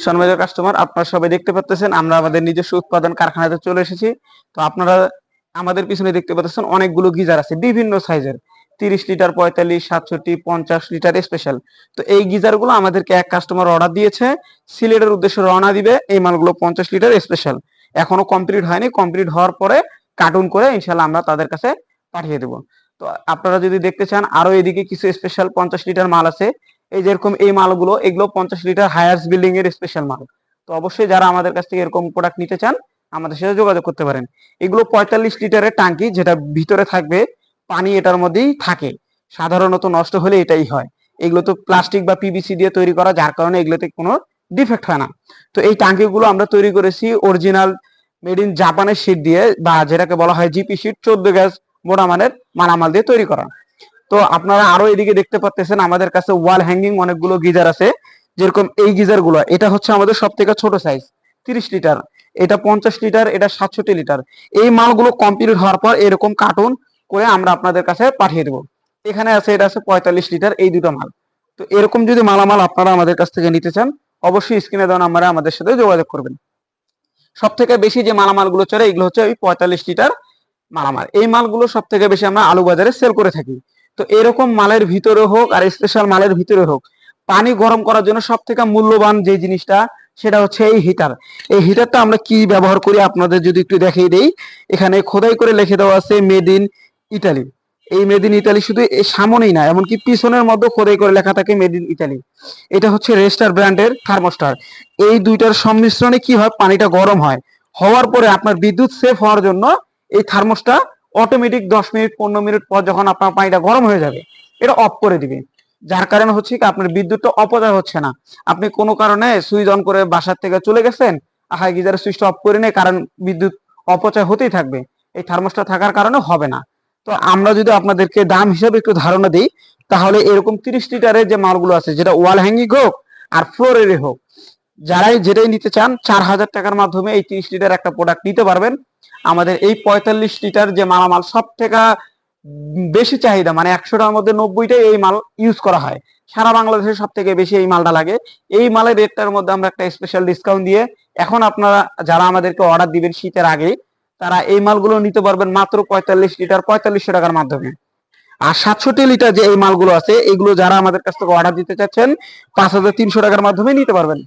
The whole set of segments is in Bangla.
সম্মানিত কাস্টমার, আপনারা সবাই দেখতে পাচ্ছেন আমরা আমাদের নিজস্ব উৎপাদন কারখানাতে চলে এসেছি। তো আপনারা আমাদের পিছনে দেখতে পাচ্ছেন অনেকগুলো গিজার আছে বিভিন্ন সাইজের, 30 লিটার, 45, 67, 50 লিটার স্পেশাল। তো এই গিজারগুলো আমাদেরকে এক কাস্টমার অর্ডার দিয়েছে, সিলেটের উদ্দেশ্যে রওনা দিবে। এই মালগুলো 50 লিটার স্পেশাল এখনো কমপ্লিট হয়নি, কমপ্লিট হওয়ার পরে কার্টুন করে ইনশাল্লাহ আমরা তাদের কাছে পাঠিয়ে দেব। তো আপনারা যদি দেখতে চান আরো এদিকে কিছু স্পেশাল 50 লিটার মাল আছে, এই যেরকম এই মালগুলো, এগুলো 50 লিটার হায়ার্স বিল্ডিং এর স্পেশাল মাল। তো অবশ্যই যারা আমাদের কাছ থেকে এরকম প্রোডাক্ট নিতে চান আমাদের সাথে যোগাযোগ করতে পারেন। এগুলো 45 লিটারের টাঙ্কি, যেটা ভিতরে থাকবে পানি এটার মধ্যেই থাকে, সাধারণত নষ্ট হলে এটাই হয়। এগুলো তো প্লাস্টিক বা পিভিসি দিয়ে তৈরি করা, যার কারণে এগুলোতে কোনো ডিফেক্ট হয় না। তো এই টাঙ্কিগুলো আমরা তৈরি করেছি অরিজিনাল মেড ইন জাপানের শীট দিয়ে, বা যেটাকে বলা হয় জিপি শীট, 14 গ্যাস মোটা মানের মালামাল দিয়ে তৈরি করা। তো আপনারা আরো এদিকে দেখতে পাচ্ছেন আমাদের কাছে ওয়াল হ্যাঙ্গিং অনেকগুলো গিজার আছে। যেরকম এই গিজার গুলো, এটা হচ্ছে আমাদের সব থেকে ছোট সাইজ, 30 লিটার, এটা 50 লিটার, এটা 67 লিটার। এই মালগুলো কমপ্লিট হওয়ার পর এরকম কার্টুন করে আমরা আপনাদের কাছে পাঠিয়ে দেবো। এখানে আছে, এটা আছে 45 লিটার, এই দুটো মাল। তো এরকম যদি মালামাল আপনারা আমাদের কাছ থেকে নিতে চান অবশ্যই স্ক্রিনে দেওয়া নাম্বারে আমাদের সাথে যোগাযোগ করবেন। সব থেকে বেশি যে মালামালগুলো চলে এগুলো হচ্ছে ওই 45 লিটার মালামাল। এই মালগুলো সব থেকে বেশি আমরা আলু বাজারে সেল করে থাকি। তো এরকম মালের ভিতরে হোক আর স্পেশাল মালের ভিতরে হোক, পানি গরম করার জন্য সব থেকে মূল্যবান যে জিনিসটা সেটা হচ্ছে এই হিটার। এই হিটারটা আমরা কি ব্যবহার করি আপনাদের যদি একটু দেখিয়ে দেই। এখানে খোদাই করে লিখে দেওয়া আছে মেড ইন ইটালি। এই মেড ইন ইটালি শুধু এই সামনেই না, এমনকি পিছনের মধ্যে খোদাই করে লেখা থাকে মেড ইন ইটালি। এটা হচ্ছে রেস্টার ব্র্যান্ডের থার্মোস্টার। এই দুইটার সংমিশ্রণে কি হয়, পানিটা গরম হয়, হওয়ার পরে আপনার বিদ্যুৎ সেভ হওয়ার জন্য এই থার্মোস্টার অটোমেটিক 10 মিনিট 15 মিনিট পর যখন আপনার পানিটা গরম হয়ে যাবে এটা অফ করে দিবে। যার কারণে হচ্ছে কি আপনার বিদ্যুৎটা অপচয় হচ্ছে না। আপনি কোনো কারণে সুইচ অন করে বাসার থেকে চলে গেছেন, হাই গিজারের সুইচটা অফ করে নেই, কারণ বিদ্যুৎ অপচয় হতেই থাকবে, এই থার্মোস্টার থাকার কারণে হবে না। তো আমরা যদি আপনাদেরকে দাম হিসেবে একটু ধারণা দিই, তাহলে এরকম 30 লিটারের যে মালগুলো আছে, যেটা ওয়াল হ্যাঙ্গিং হোক আর ফ্লোরের হোক, যারাই যেটাই নিতে চান 4000 টাকার মাধ্যমে এই 30 লিটার একটা প্রোডাক্ট নিতে পারবেন। আমাদের এই 45 লিটার যে মালামাল সব থেকে বেশি চাহিদা, মানে 100টার মধ্যে 90টাই এই মাল ইউজ করা হয়। সারা বাংলাদেশে সব থেকে বেশি এই মালটা লাগে। এই মালের রেটটার মধ্যে আমরা একটা স্পেশাল ডিসকাউন্ট দিয়ে এখন আপনারা যারা আমাদেরকে অর্ডার দিবেন শীতের আগে, তারা এই মালগুলো নিতে পারবেন মাত্র 45 লিটার 4500 টাকার মাধ্যমে। আর 67 লিটার যে এই মালগুলো আছে এগুলো যারা আমাদের কাছ থেকে অর্ডার দিতে চাচ্ছেন 5300 টাকার মাধ্যমে নিতে পারবেন।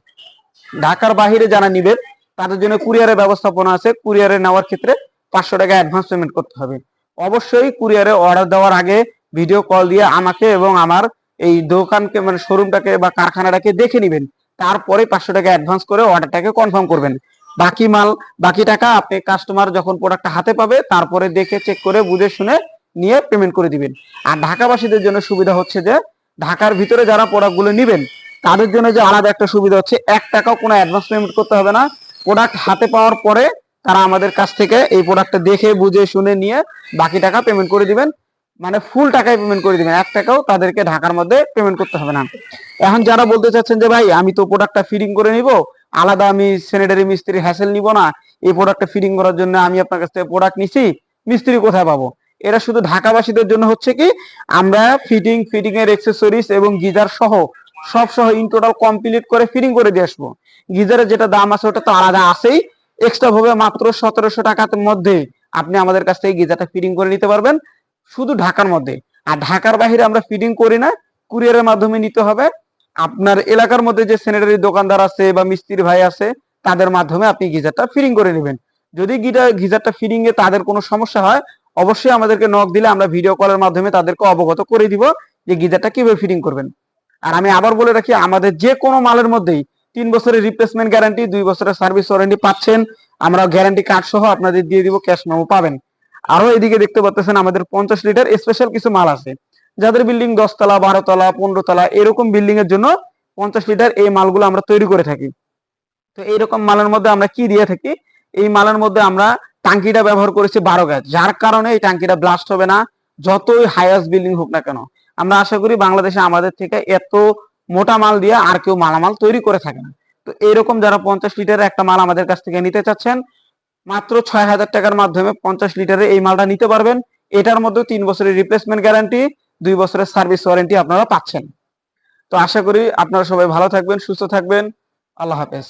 ঢাকার বাহিরে যারা নিবেন তাদের জন্য কুরিয়ারের ব্যবস্থাপনা আছে। কুরিয়ারে নেওয়ার ক্ষেত্রে 500 টাকা অ্যাডভান্স পেমেন্ট করতে হবে। অবশ্যই কুরিয়ারে অর্ডার দেওয়ার আগে ভিডিও কল দিয়ে আমাকে এবং আমার এই দোকানকে, মানে শোরুমটাকে বা কারখানাটাকে দেখে নেবেন, তারপরে 500 টাকা অ্যাডভান্স করে অর্ডারটাকে কনফার্ম করবেন। বাকি মাল, বাকি টাকা আপনি কাস্টমার যখন প্রোডাক্টটা হাতে পাবে তারপরে দেখে চেক করে বুঝে শুনে নিয়ে পেমেন্ট করে দিবেন। আর ঢাকাবাসীদের জন্য সুবিধা হচ্ছে যে ঢাকার ভিতরে যারা প্রোডাক্টগুলো নিবেন তাদের জন্য যে আলাদা একটা সুবিধা হচ্ছে, 1 টাকাও কোনো অ্যাডভান্স পেমেন্ট করতে হবে না। প্রোডাক্ট হাতে পাওয়ার পরে তারা আমাদের কাছ থেকে এই প্রোডাক্টটা দেখে বুঝে শুনে নিয়ে বাকি টাকা পেমেন্ট করে দিবেন, মানে ফুল টাকায় পেমেন্ট করে দিবেন, 1 টাকাও তাদেরকে ঢাকার মধ্যে পেমেন্ট করতে হবে না। এখন যারা বলতে চাচ্ছেন যে ভাই আমি তো প্রোডাক্টটা ফিটিং করে নিব, আলাদা আমি স্যানিটারি মিস্ত্রি হ্যাসেল নিব না, এই প্রোডাক্টটা ফিটিং করার জন্য আমি আপনার কাছ থেকে প্রোডাক্ট নিছি, মিস্ত্রি কোথায় পাবো? এরা শুধু ঢাকাবাসীদের জন্য হচ্ছে কি, আমরা ফিটিং এর অ্যাকসেসরিজ এবং গিজার সহ সব সহ ইন টোটাল কমপ্লিট করে ফিটিং করে দিয়ে আসবো। গিজারের যেটা দাম আছে ওটা তো আলাদা আছেই, এক্সট্রা ভাবে মাত্র 1700 টাকার মধ্যে আপনি আমাদের কাছ থেকে গিজারটা ফিটিং করে নিতে পারবেন শুধু ঢাকার মধ্যে। আর ঢাকার বাইরে আমরা ফিটিং করি না, কুরিয়ারের মাধ্যমে নিতে হবে। আপনার এলাকার মধ্যে যে স্যানিটারি দোকানদার আছে বা মিস্ত্রি ভাই আছে তাদের মাধ্যমে আপনি গিজারটা ফিটিং করে নেবেন। যদি গিজারটা ফিটিং এ তাদের কোনো সমস্যা হয় অবশ্যই আমাদেরকে নক দিলে আমরা ভিডিও কলের মাধ্যমে তাদেরকে অবগত করে দিব যে গিজারটা কিভাবে ফিটিং করবেন। আর আমি আবার বলে রাখি, আমাদের যে কোনো মালের মধ্যেই 3 বছরের রিপ্লেসমেন্ট গ্যারান্টি, 2 বছরের সার্ভিস ওয়ারেন্টি পাচ্ছেন। আমরা গ্যারান্টি কার্ড সহ আপনাদের দিয়ে দিব, ক্যাশ মেমো পাবেন। আরো এদিকে দেখতে পাচ্ছেন আমাদের 50 লিটার স্পেশাল কিছু মাল আছে, যাদের বিল্ডিং 10 তলা 12 তলা 15 তলা এরকম বিল্ডিং এর জন্য 50 লিটার এই মালগুলো আমরা তৈরি করে থাকি। তো এইরকম মালের মধ্যে আমরা কি দিয়ে থাকি, এই মালের মধ্যে আমরা টাঙ্কিটা ব্যবহার করেছি 12 গ্যাস, যার কারণে এই টাঙ্কিটা ব্লাস্ট হবে না যতই হাইয়েস্ট বিল্ডিং হোক না কেন। আমরা আশা করি বাংলাদেশে আমাদের থেকে এত মোটা মাল দিয়ে আর কেউ মালামাল তৈরি করে থাকে না। তো এইরকম যারা 50 লিটারের একটা মাল আমাদের কাছ থেকে নিতে চাচ্ছেন মাত্র 6000 টাকার মাধ্যমে 50 লিটারের এই মালটা নিতে পারবেন। এটার মধ্যে 3 বছরের রিপ্লেসমেন্ট গ্যারান্টি, 2 বছরের সার্ভিস ওয়ারেন্টি আপনারা পাচ্ছেন। তো আশা করি আপনারা সবাই ভালো থাকবেন, সুস্থ থাকবেন। আল্লাহ হাফেজ।